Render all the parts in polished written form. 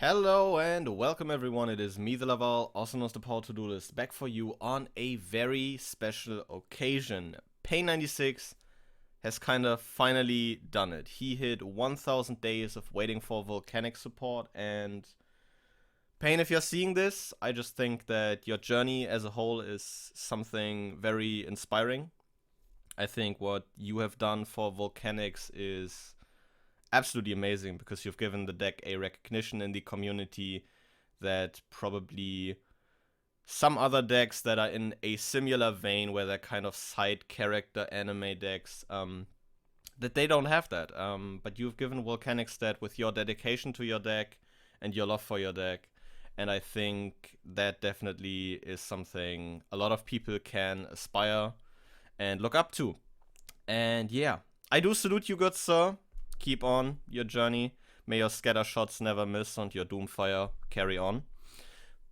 Hello and welcome everyone, it is me the Laval, also known as the Power To-Do List, back for you on a very special occasion. Payne 96 has kind of finally done it. He hit 1000 days of waiting for Volcanic support, and Payne, if you're seeing this, I just think that your journey as a whole is something very inspiring. I think what you have done for Volcanics is absolutely amazing because you've given the deck a recognition in the community that probably some other decks that are in a similar vein where they're kind of side character anime decks, that they don't have that. But you've given Volcanics that with your dedication to your deck and your love for your deck. And I think that definitely is something a lot of people can aspire and look up to. And yeah, I do salute you, good sir. Keep on your journey. May your scatter shots never miss and your Doomfire carry on.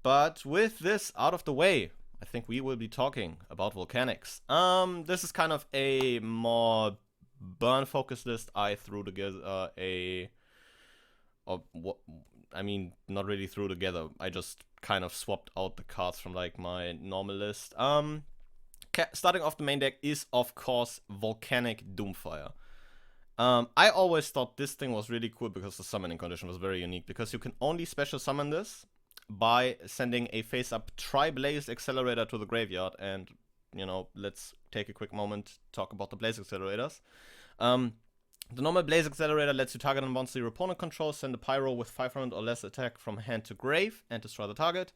But with this out of the way, I think we will be talking about Volcanics. This is kind of a more burn-focused list. I threw together not really threw together. I just kind of swapped out the cards from like my normal list. Starting off the main deck is of course Volcanic Doomfire. I always thought this thing was really cool because the summoning condition was very unique, because you can only special summon this by sending a face-up Tri-Blaze Accelerator to the graveyard. And, you know, let's take a quick moment to talk about the Blaze Accelerators. The normal Blaze Accelerator lets you target a monster your opponent controls, send a Pyro with 500 or less attack from hand to grave, and destroy the target.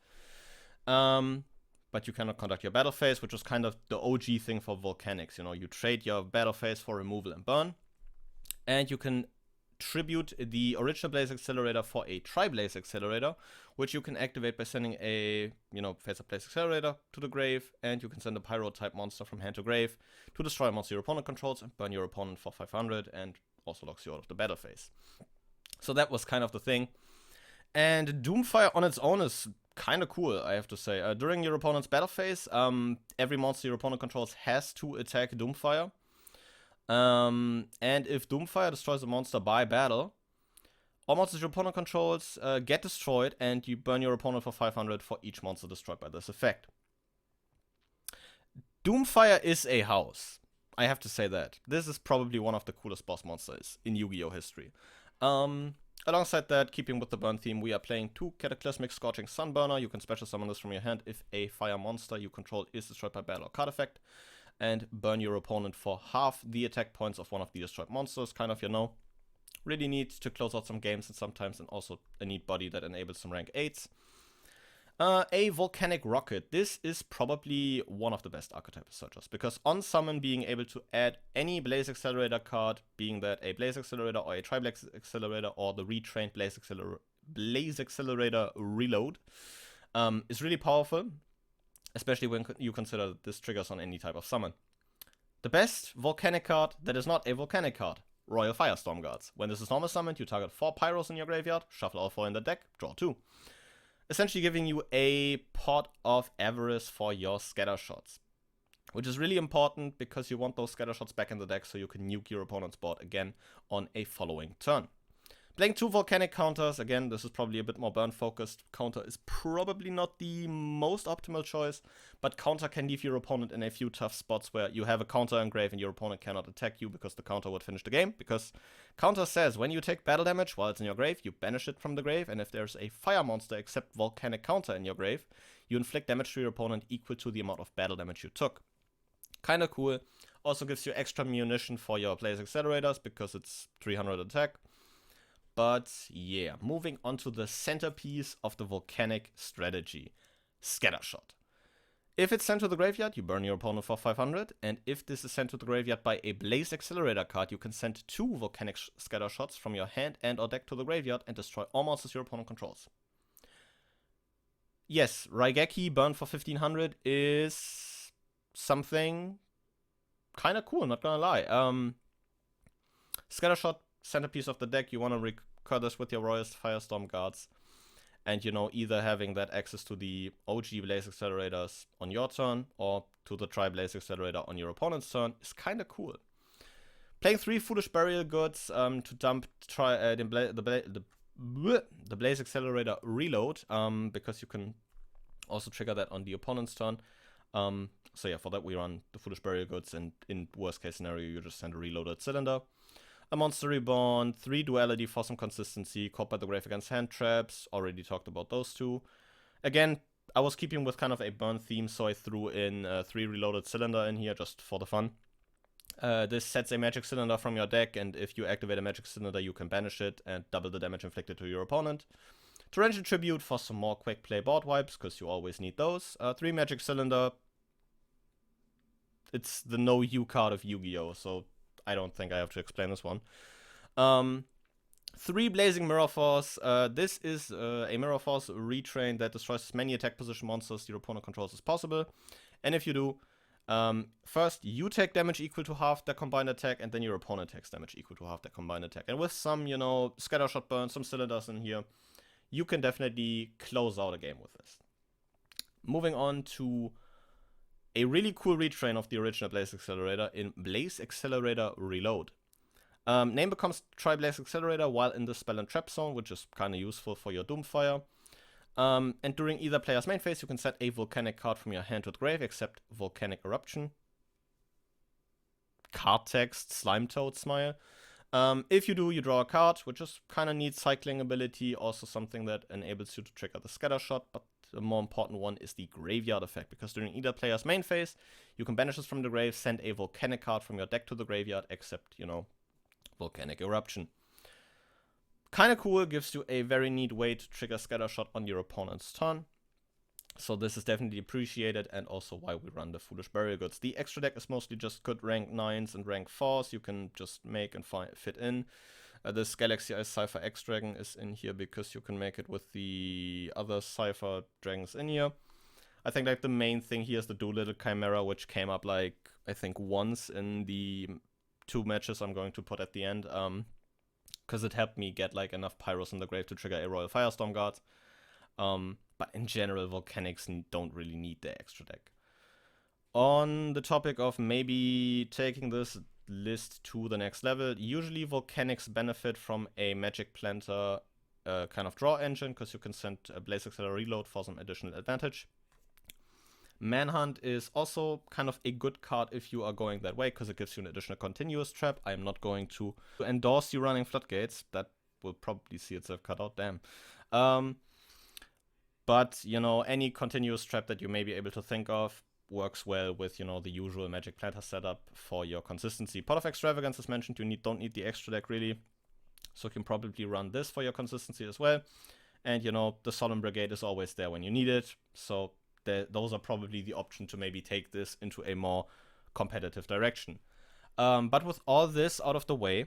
But you cannot conduct your battle phase, which was kind of the OG thing for Volcanics. You know, you trade your battle phase for removal and burn. And you can tribute the original Blaze Accelerator for a Tri-Blaze Accelerator, which you can activate by sending a, face-up Blaze Accelerator to the grave, and you can send a Pyro-type monster from hand to grave to destroy a monster your opponent controls and burn your opponent for 500, and also locks you out of the battle phase. So that was kind of the thing. And Doomfire on its own is kind of cool, I have to say. During your opponent's battle phase, every monster your opponent controls has to attack Doomfire. And if Doomfire destroys a monster by battle, all monsters your opponent controls get destroyed, and you burn your opponent for 500 for each monster destroyed by this effect. Doomfire is a house. I have to say that. This is probably one of the coolest boss monsters in Yu-Gi-Oh! History. Alongside that, keeping with the burn theme, we are playing 2 Cataclysmic Scorching Sunburner. You can special summon this from your hand if a fire monster you control is destroyed by battle or card effect, and burn your opponent for half the attack points of one of the destroyed monsters. Kind of, really neat to close out some games and sometimes, and also a neat body that enables some rank 8s. A Volcanic Rocket. This is probably one of the best archetype searchers, because on summon, being able to add any Blaze Accelerator card, being that a Blaze Accelerator or a Tri-Blaze Accelerator or the retrained Blaze Accelerator Reload, is really powerful. Especially when you consider that this triggers on any type of summon. The best Volcanic card that is not a Volcanic card, Royal Firestorm Guards. When this is normal summoned, you target 4 Pyros in your graveyard, shuffle all 4 in the deck, draw 2. Essentially giving you a pot of avarice for your scatter shots. Which is really important because you want those scatter shots back in the deck so you can nuke your opponent's board again on a following turn. Playing 2 Volcanic counters, again, this is probably a bit more burn-focused. Counter is probably not the most optimal choice, but counter can leave your opponent in a few tough spots where you have a counter in grave and your opponent cannot attack you because the counter would finish the game. Because counter says when you take battle damage while it's in your grave, you banish it from the grave, and if there's a fire monster except Volcanic counter in your grave, you inflict damage to your opponent equal to the amount of battle damage you took. Kinda cool. Also gives you extra munition for your Blaze Accelerators because it's 300 attack. But yeah, moving on to the centerpiece of the Volcanic strategy, Scattershot. If it's sent to the graveyard, you burn your opponent for 500, and if this is sent to the graveyard by a Blaze Accelerator card, you can send 2 Volcanic Scattershots from your hand and or deck to the graveyard and destroy all monsters your opponent controls. Yes, Raigeki burn for 1500 is something kind of cool, not gonna lie. Scattershot, centerpiece of the deck, you want to recur this with your Royal Firestorm Guards, and either having that access to the OG Blaze Accelerators on your turn or to the Tri-Blaze Accelerator on your opponent's turn is kind of cool. Playing 3 Foolish Burial Goods to dump the the Blaze Accelerator Reload, because you can also trigger that on the opponent's turn. So yeah, for that we run the Foolish Burial Goods, and in worst case scenario you just send a reloaded cylinder. A Monster Reborn, 3 Duality for some consistency, caught by the Grave against hand traps, already talked about those two. Again, I was keeping with kind of a burn theme, so I threw in 3 Reloaded Cylinder in here just for the fun. This sets a Magic Cylinder from your deck, and if you activate a Magic Cylinder you can banish it and double the damage inflicted to your opponent. Torrential Tribute for some more quick play board wipes, because you always need those. 3 Magic Cylinder. It's the no U card of Yu-Gi-Oh, so I don't think I have to explain this one. 3 Blazing Mirror Force. This is a Mirror Force retrain that destroys as many attack position monsters your opponent controls as possible. And if you do, first you take damage equal to half their combined attack, and then your opponent takes damage equal to half their combined attack. And with some, you know, Scattershot Burn, some cylinders in here, you can definitely close out a game with this. Moving on to a really cool retrain of the original Blaze Accelerator in Blaze Accelerator Reload. Name becomes Tri-Blaze Accelerator while in the Spell and Trap Zone, which is kind of useful for your Doomfire. And during either player's main phase, you can set a Volcanic card from your hand to the grave, except Volcanic Eruption. Card text, Slime Toad Smile. If you do, you draw a card, which is kind of neat cycling ability, also something that enables you to trigger the Scatter Shot, but the more important one is the Graveyard effect, because during either player's main phase, you can banish this from the grave, send a Volcanic card from your deck to the graveyard, except, you know, Volcanic Eruption. Kinda cool, gives you a very neat way to trigger Scatter Shot on your opponent's turn. So this is definitely appreciated, and also why we run the Foolish Burial Goods. The extra deck is mostly just good rank 9s and rank 4s you can just make and fit in. This Galaxy Ice Cypher X Dragon is in here because you can make it with the other Cypher Dragons in here. I think like the main thing here is the Doolittle Chimera, which came up like, I think once in the 2 matches I'm going to put at the end. Because it helped me get like enough Pyros in the grave to trigger a Royal Firestorm Guard. But in general, Volcanics don't really need the extra deck. On the topic of maybe taking this list to the next level, usually Volcanics benefit from a Magic Planter kind of draw engine, because you can send a Blaze Accelerator Reload for some additional advantage. Manhunt is also kind of a good card if you are going that way, because it gives you an additional continuous trap. I am not going to endorse you running Floodgates. That will probably see itself cut out, damn. But, you know, any continuous trap that you may be able to think of works well with, you know, the usual Magic Planter setup for your consistency. Pot of Extravagance is mentioned, you don't need the extra deck really. So you can probably run this for your consistency as well. And, you know, the Solemn Brigade is always there when you need it. So those are probably the option to maybe take this into a more competitive direction. But with all this out of the way,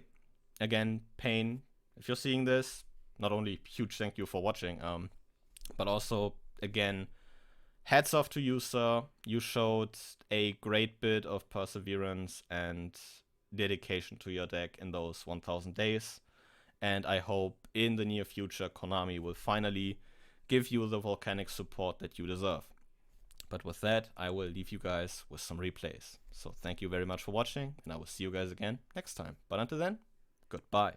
again, Payne, if you're seeing this, not only huge thank you for watching, but also, again, hats off to you, sir. You showed a great bit of perseverance and dedication to your deck in those 1000 days. And I hope in the near future, Konami will finally give you the Volcanic support that you deserve. But with that, I will leave you guys with some replays. So thank you very much for watching, and I will see you guys again next time. But until then, goodbye.